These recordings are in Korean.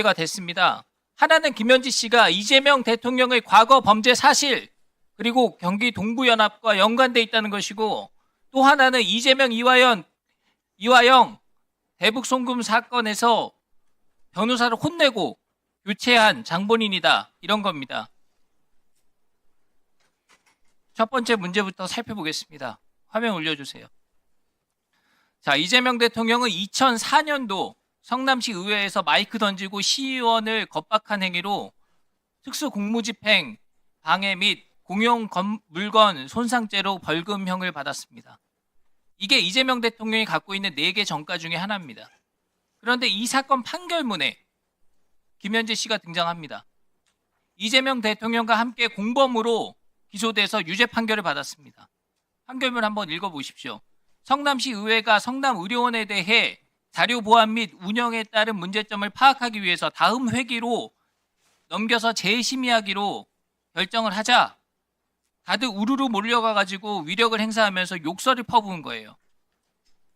가 됐습니다. 하나는 김현지 씨가 이재명 대통령의 과거 범죄 사실 그리고 경기 동부연합과 연관돼 있다는 것이고, 또 하나는 이재명 이화영 대북 송금 사건에서 변호사를 혼내고 교체한 장본인이다, 이런 겁니다. 첫 번째 문제부터 살펴보겠습니다. 화면 올려주세요. 자, 이재명 대통령은 2004년도 성남시 의회에서 마이크 던지고 시의원을 겁박한 행위로 특수공무집행 방해 및 공용 물건 손상죄로 벌금형을 받았습니다. 이게 이재명 대통령이 갖고 있는 4개 전과 중에 하나입니다. 그런데 이 사건 판결문에 김현지 씨가 등장합니다. 이재명 대통령과 함께 공범으로 기소돼서 유죄 판결을 받았습니다. 판결문 한번 읽어보십시오. 성남시 의회가 성남의료원에 대해 자료 보안 및 운영에 따른 문제점을 파악하기 위해서 다음 회기로 넘겨서 재심의하기로 결정을 하자 다들 우르르 몰려가가지고 위력을 행사하면서 욕설을 퍼부은 거예요.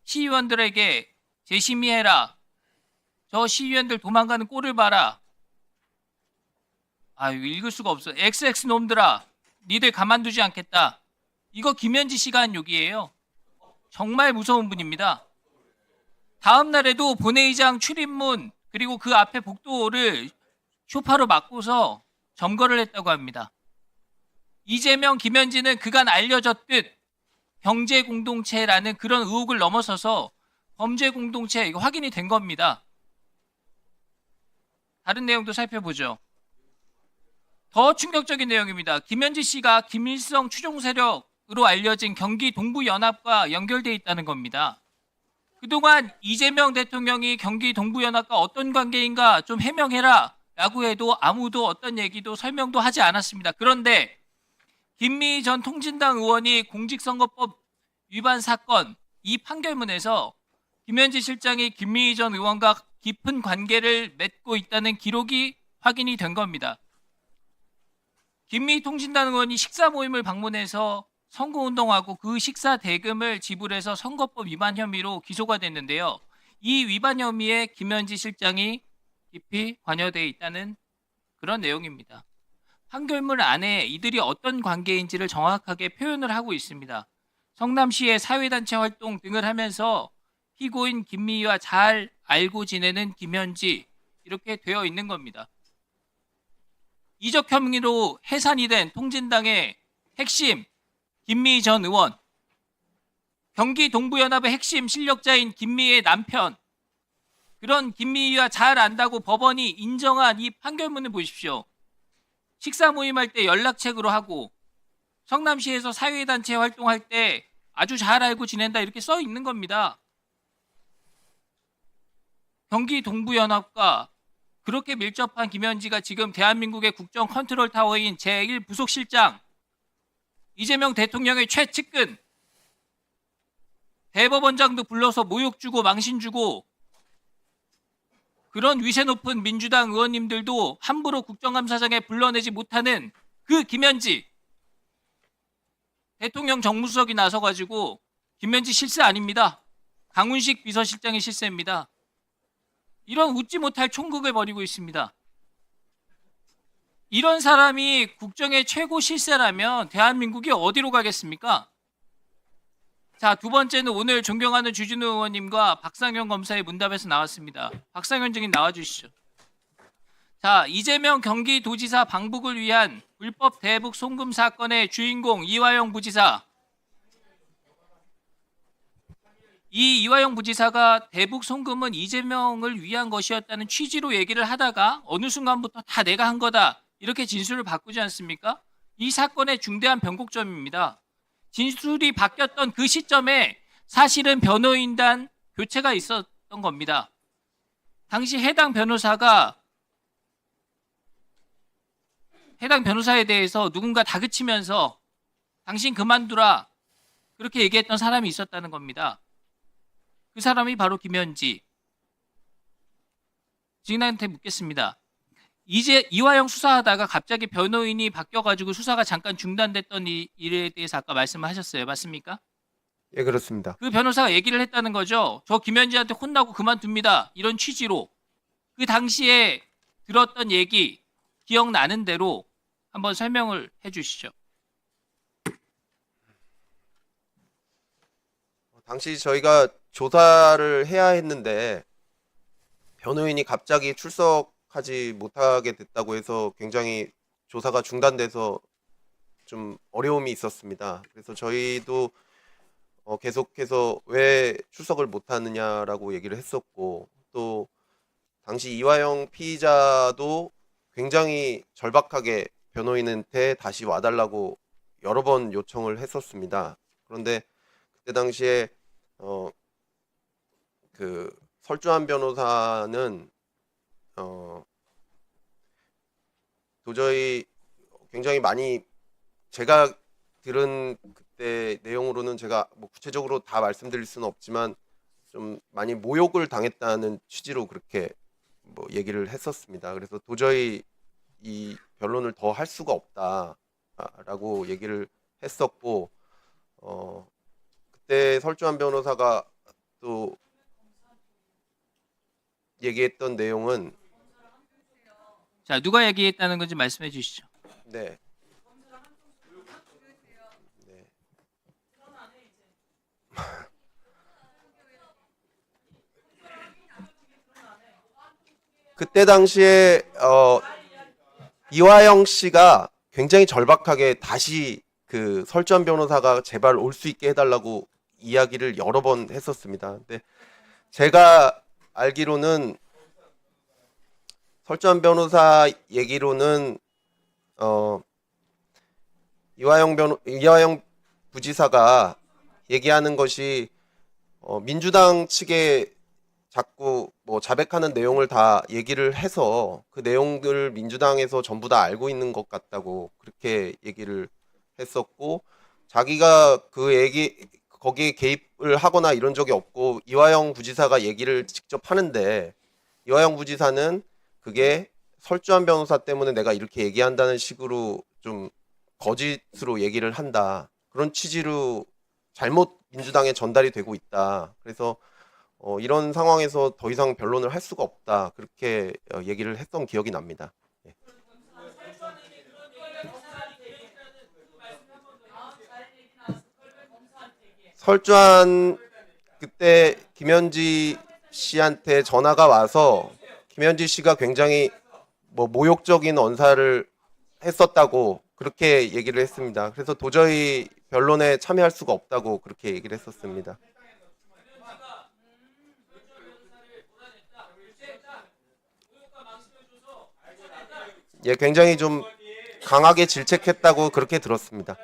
시의원들에게 재심의해라. 저 시의원들 도망가는 꼴을 봐라. 읽을 수가 없어. XX 놈들아, 니들 가만두지 않겠다. 이거 김현지 씨가 한 욕이에요. 정말 무서운 분입니다. 다음 날에도 본회의장 출입문 그리고 그 앞에 복도를 쇼파로 막고서 점거를 했다고 합니다. 이재명, 김현지는 그간 알려졌듯 경제공동체라는 그런 의혹을 넘어서서 범죄공동체, 이거 확인이 된 겁니다. 다른 내용도 살펴보죠. 더 충격적인 내용입니다. 김현지 씨가 김일성 추종 세력으로 알려진 경기 동부연합과 연결되어 있다는 겁니다. 그동안 이재명 대통령이 경기 동부연합과 어떤 관계인가 좀 해명해라 라고 해도 아무도 어떤 얘기도 설명도 하지 않았습니다. 그런데 김미희 전 통진당 의원이 공직선거법 위반 사건, 이 판결문에서 김현지 실장이 김미희 전 의원과 깊은 관계를 맺고 있다는 기록이 확인이 된 겁니다. 김미희 통진당 의원이 식사 모임을 방문해서 선거운동하고 그 식사 대금을 지불해서 선거법 위반 혐의로 기소가 됐는데요. 이 위반 혐의에 김현지 실장이 깊이 관여되어 있다는 그런 내용입니다. 판결문 안에 이들이 어떤 관계인지를 정확하게 표현을 하고 있습니다. 성남시의 사회단체 활동 등을 하면서 피고인 김미희와 잘 알고 지내는 김현지, 이렇게 되어 있는 겁니다. 이적 혐의로 해산이 된 통진당의 핵심 김미희 전 의원, 경기 동부연합의 핵심 실력자인 김미희의 남편, 그런 김미희와 잘 안다고 법원이 인정한 이 판결문을 보십시오. 식사 모임할 때 연락책으로 하고 성남시에서 사회단체 활동할 때 아주 잘 알고 지낸다, 이렇게 써 있는 겁니다. 경기 동부연합과 그렇게 밀접한 김현지가 지금 대한민국의 국정 컨트롤 타워인 제1부속실장, 이재명 대통령의 최측근, 대법원장도 불러서 모욕 주고 망신 주고, 그런 위세 높은 민주당 의원님들도 함부로 국정감사장에 불러내지 못하는 그 김현지, 대통령 정무수석이 나서가지고 김현지 실세 아닙니다. 강훈식 비서실장의 실세입니다. 이런 웃지 못할 총극을 벌이고 있습니다. 이런 사람이 국정의 최고 실세라면 대한민국이 어디로 가겠습니까? 자, 두 번째는 오늘 존경하는 주진우 의원님과 박상현 검사의 문답에서 나왔습니다. 박상현 증인 나와주시죠. 자, 이재명 경기도지사 방북을 위한 불법 대북 송금 사건의 주인공 이화영 부지사. 이 이화영 부지사가 대북 송금은 이재명을 위한 것이었다는 취지로 얘기를 하다가 어느 순간부터 다 내가 한 거다, 이렇게 진술을 바꾸지 않습니까? 이 사건의 중대한 변곡점입니다. 진술이 바뀌었던 그 시점에 사실은 변호인단 교체가 있었던 겁니다. 당시 해당 변호사에 대해서 누군가 다그치면서 당신 그만두라, 그렇게 얘기했던 사람이 있었다는 겁니다. 그 사람이 바로 김현지. 증인한테 묻겠습니다. 이제 이화영 수사하다가 갑자기 변호인이 바뀌어가지고 수사가 잠깐 중단됐던 일에 대해서 아까 말씀을 하셨어요. 맞습니까? 예, 그렇습니다. 그 변호사가 얘기를 했다는 거죠. 저 김현지한테 혼나고 그만둡니다, 이런 취지로. 그 당시에 들었던 얘기 기억나는 대로 한번 설명을 해주시죠. 당시 저희가 조사를 해야 했는데 변호인이 갑자기 출석하지 못하게 됐다고 해서 굉장히 조사가 중단돼서 좀 어려움이 있었습니다. 그래서 저희도 계속해서 왜 출석을 못하느냐라고 얘기를 했었고, 또 당시 이화영 피의자도 굉장히 절박하게 변호인한테 다시 와달라고 여러 번 요청을 했었습니다. 그런데 그때 당시에 그 설주한 변호사는 도저히 굉장히 많이, 제가 들은 그때 내용으로는 제가 뭐 구체적으로 다 말씀드릴 수는 없지만 좀 많이 모욕을 당했다는 취지로 그렇게 뭐 얘기를 했었습니다. 그래서 도저히 이 변론을 더 할 수가 없다라고 얘기를 했었고, 그때 설주한 변호사가 또 얘기했던 내용은, 자, 누가 얘기했다는 건지 말씀해 주시죠. 네. 네. 그때 당시에 이화영 씨가 굉장히 절박하게 다시 그 설주한 변호사가 제발 올 수 있게 해달라고 이야기를 여러 번 했었습니다. 근데 제가 알기로는 설주한 변호사 얘기로는 이화영 부지사가 얘기하는 것이 민주당 측에 자꾸 뭐 자백하는 내용을 다 얘기를 해서 그 내용들 민주당에서 전부 다 알고 있는 것 같다고 그렇게 얘기를 했었고, 자기가 거기에 개입을 하거나 이런 적이 없고 이화영 부지사가 얘기를 직접 하는데, 이화영 부지사는 그게 설주한 변호사 때문에 내가 이렇게 얘기한다는 식으로 좀 거짓으로 얘기를 한다, 그런 취지로 잘못 민주당에 전달이 되고 있다. 그래서 이런 상황에서 더 이상 변론을 할 수가 없다, 그렇게 얘기를 했던 기억이 납니다. 예. 설주한 그때 김현지 씨한테 전화가 와서 김현지 씨가 굉장히 뭐 모욕적인 언사를 했었다고 그렇게 얘기를 했습니다. 그래서 도저히 변론에 참여할 수가 없다고 그렇게 얘기를 했었습니다. 예, 굉장히 좀 강하게 질책했다고 그렇게 들었습니다.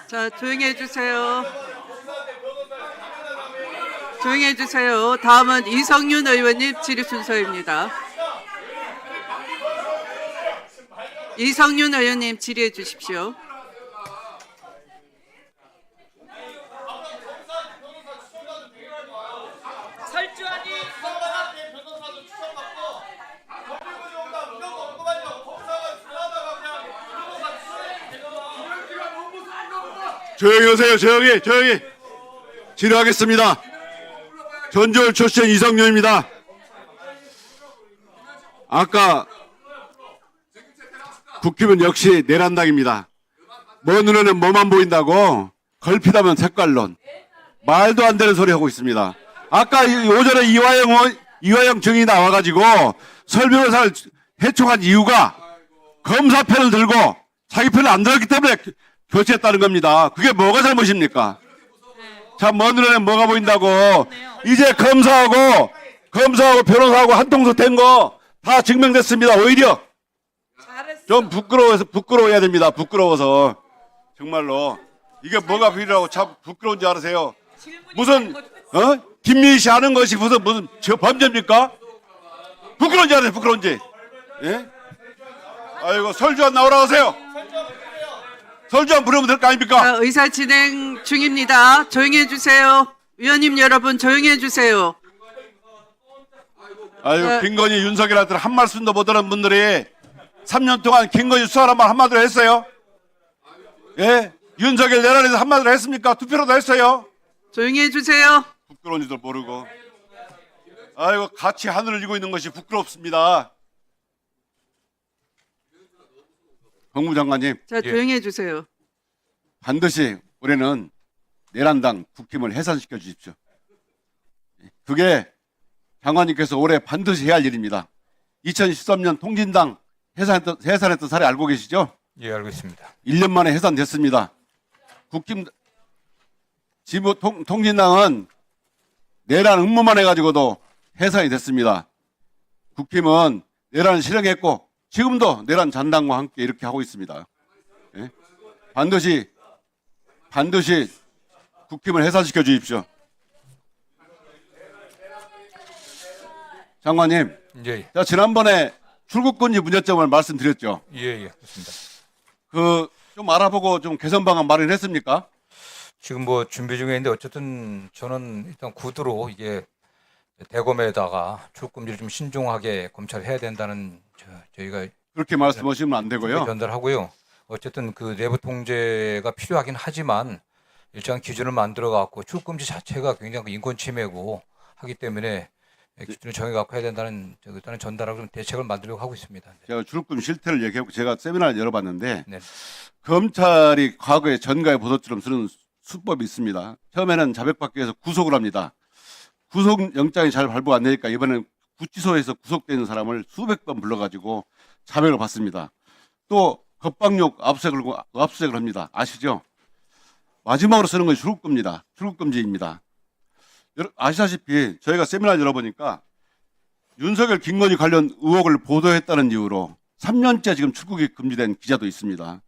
자, 조용히 해주세요. 조용히 해주세요. 다음은 이성윤 의원님 질의 순서입니다. 이성윤 의원님 질의해 주십시오. 설주환이 조용히 하세요. 조용히 질의하겠습니다. 전주울 출신 이성윤입니다. 아까 국힘은 역시 내란당입니다. 먼 눈에는 뭐만 보인다고 걸핏하면 색깔론, 말도 안 되는 소리 하고 있습니다. 아까 오전에 이화영 증인이 나와가지고 설변호사를 해촉한 이유가 검사 편을 들고 자기 편을 안 들었기 때문에 교체했다는 겁니다. 그게 뭐가 잘못입니까? 자, 먼 눈에는 뭐가 보인다고. 이제 검사하고 변호사하고 한통속 된 거 다 증명됐습니다. 오히려 좀 부끄러워야 됩니다. 부끄러워서. 정말로. 이게 뭐가 필요하고 참 부끄러운지 알으세요? 무슨, 김민희 씨 하는 것이 무슨 저 범죄입니까? 부끄러운지 알아요, 부끄러운지. 예? 아이고, 설주환 나오라고 하세요. 설주환 부르면 될 거 아닙니까? 자, 의사 진행 중입니다. 조용히 해주세요. 위원님 여러분 조용히 해주세요. 아유, 네. 김건희, 윤석열한테 한 말씀도 못 들은 분들이 3년 동안 김건희 수사란 말 한마디로 했어요? 예? 윤석열 내란에서 한마디로 했습니까? 투표라도 했어요? 조용히 해주세요. 부끄러운 줄도 모르고. 아이고, 같이 하늘을 이고 있는 것이 부끄럽습니다. 법무장관님, 자, 조용히 해주세요. 반드시 올해는 내란당 국힘을 해산시켜 주십시오. 그게 장관님께서 올해 반드시 해야 할 일입니다. 2013년 통진당 해산했던 사례 알고 계시죠? 예, 알고 있습니다. 1년 만에 해산됐습니다. 국힘 지부 통진당은 내란 음모만 해가지고도 해산이 됐습니다. 국힘은 내란을 실행했고 지금도 내란 잔당과 함께 이렇게 하고 있습니다. 예? 반드시 국힘을 해산시켜 주십시오. 장관님, 예, 제가 지난번에 출국금지 문제점을 말씀드렸죠. 예, 그렇습니다. 좀 알아보고 좀 개선 방안 마련했습니까? 지금 뭐 준비 중에 있는데 어쨌든 저는 일단 구두로 이게 대검에다가 출금지를 좀 신중하게 검찰을 해야 된다는 저희가 그렇게 말씀하시면 안 되고요. 전달하고요. 어쨌든 그 내부 통제가 필요하긴 하지만 일정한 기준을 만들어 갖고 출금지 자체가 굉장히 그 인권 침해고 하기 때문에 기준을 정해 갖고 해야 된다는 일단은 전달하고 좀 대책을 만들려고 하고 있습니다. 제가 출금 실태를 얘기하고 제가 세미나를 열어봤는데 네. 검찰이 과거에 전가의 보도처럼 쓰는 수법이 있습니다. 처음에는 자백받기 위해서 구속을 합니다. 구속영장이 잘 발부 안 되니까 이번에는 구치소에서 구속되는 사람을 수백 번 불러가지고 자백을 받습니다. 또 겁방육 압수수색을 합니다. 아시죠? 마지막으로 쓰는 것이 출국금지입니다. 아시다시피 저희가 세미나를 열어보니까 윤석열 김건희 관련 의혹을 보도했다는 이유로 3년째 지금 출국이 금지된 기자도 있습니다.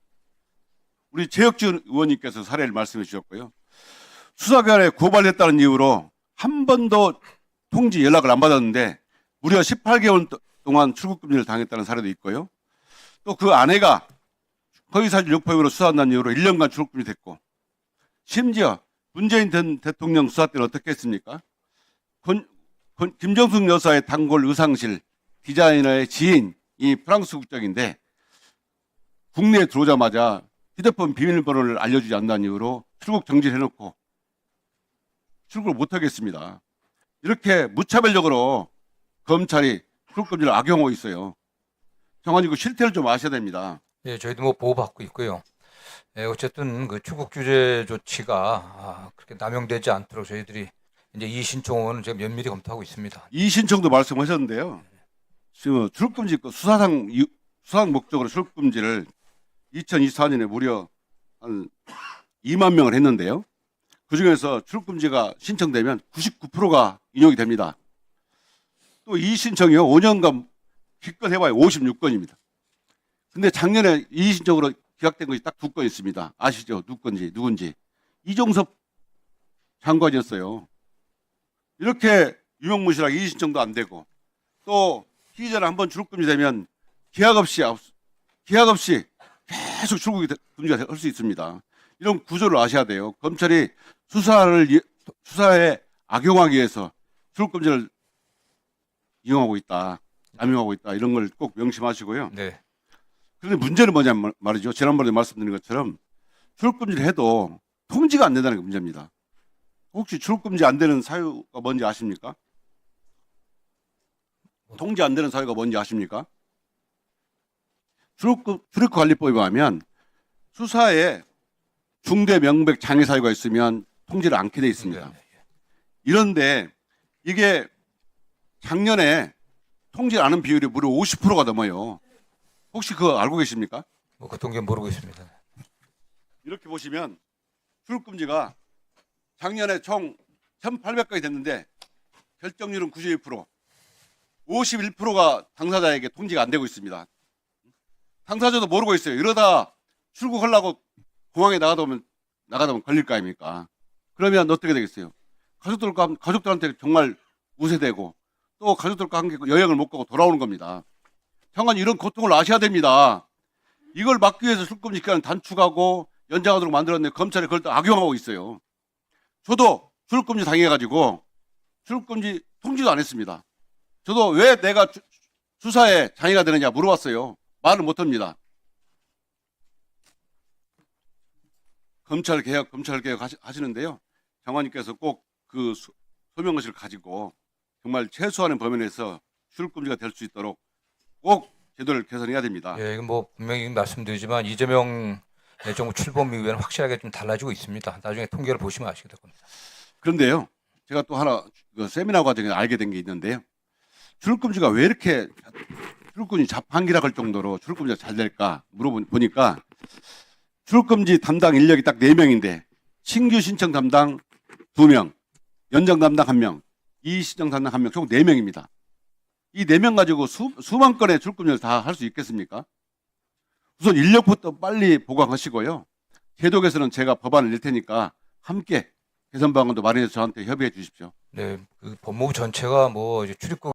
우리 최혁준 의원님께서 사례를 말씀해 주셨고요. 수사기관에 고발했다는 이유로 한 번도 통지 연락을 안 받았는데 무려 18개월 동안 출국금지를 당했다는 사례도 있고요. 또 그 아내가 허위사실 유포 혐의로 수사한다는 이유로 1년간 출국금지 됐고 심지어 문재인 전 대통령 수사 때는 어떻게 했습니까? 김정숙 여사의 단골 의상실 디자이너의 지인이 프랑스 국적인데 국내에 들어오자마자 휴대폰 비밀번호를 알려주지 않는다는 이유로 출국 정지를 해놓고 출국을 못하겠습니다. 이렇게 무차별적으로 검찰이 출국금지를 악용하고 있어요. 정관님 그 실태를 좀 아셔야 됩니다. 예, 저희도 뭐 보호받고 있고요. 예, 어쨌든 그 출국 규제 조치가 그렇게 남용되지 않도록 저희들이 이제 이 신청은 지금 면밀히 검토하고 있습니다. 이 신청도 말씀하셨는데요. 지금 출국금지 수사상 목적으로 출국금지를 2024년에 무려 한 2만 명을 했는데요. 그중에서 출국금지가 신청되면 99%가 인용이 됩니다. 또 이 신청이요 5년간 기껏 해봐야 56건입니다. 근데 작년에 이 신청으로 기각된 것이 딱 2건 있습니다. 아시죠? 누군지. 이종섭 장관이었어요. 이렇게 유명무실하게 이 신청도 안 되고 또 피의자는 한번 출국금지 되면 기약 없이 계속 출국이 금지가 할 수 있습니다. 이런 구조를 아셔야 돼요. 검찰이 수사에 악용하기 위해서 출국금지를 이용하고 있다, 남용하고 있다 이런 걸 꼭 명심하시고요. 네. 그런데 문제는 뭐냐면 말이죠. 지난번에 말씀드린 것처럼 출국금지를 해도 통지가 안 된다는 게 문제입니다. 혹시 출국금지 안 되는 사유가 뭔지 아십니까? 통지 안 되는 사유가 뭔지 아십니까? 출입국관리법에 의하면 수사에 중대 명백 장애 사유가 있으면 통지를 않게 돼 있습니다. 이런데 이게 작년에 통지 안 하는 비율이 무려 50%가 넘어요. 혹시 그거 알고 계십니까? 뭐 그 통계 모르고 있습니다. 이렇게 보시면 출국금지가 작년에 총 1,800건이 됐는데 결정률은 91%, 51%가 당사자에게 통지가 안 되고 있습니다. 당사자도 모르고 있어요. 이러다 출국하려고 공항에 나가다 보면 걸릴 거 아닙니까? 그러면 어떻게 되겠어요? 가족들한테 정말 우세되고 또 가족들과 함께 여행을 못 가고 돌아오는 겁니다. 장관 이런 고통을 아셔야 됩니다. 이걸 막기 위해서 출국금지 기간을 단축하고 연장하도록 만들었는데 검찰이 그걸 또 악용하고 있어요. 저도 출국금지 당해가지고 출국금지 통지도 안 했습니다. 저도 왜 내가 수사에 장애가 되느냐 물어봤어요. 말을 못합니다. 검찰 개혁 하시는데요. 장관님께서 꼭 그 소명의식을 가지고 정말 최소한의 범위 내에서 출입금지가 될 수 있도록 꼭 제도를 개선해야 됩니다. 예, 이건 뭐 분명히 말씀드리지만 이재명 정부 출범 이후에는 확실하게 좀 달라지고 있습니다. 나중에 통계를 보시면 아시게 될 겁니다. 그런데요, 제가 또 하나 그 세미나 과정에서 알게 된 게 있는데요. 출입금지가 왜 이렇게 출입금지 자판기라 할 정도로 출입금지가 잘 될까 물어보니까 출입금지 담당 인력이 딱 4명인데 신규 신청 담당 2명, 연장 담당 1명, 이의신청 담당 1명, 총 4명입니다. 이 4명 가지고 수만 건의 출입금지를 다 할 수 있겠습니까? 우선 인력부터 빨리 보강하시고요. 제도 개선은 제가 법안을 낼 테니까 함께 개선 방안도 마련해서 저한테 협의해 주십시오. 네, 그 법무부 전체가 뭐 이제 출입국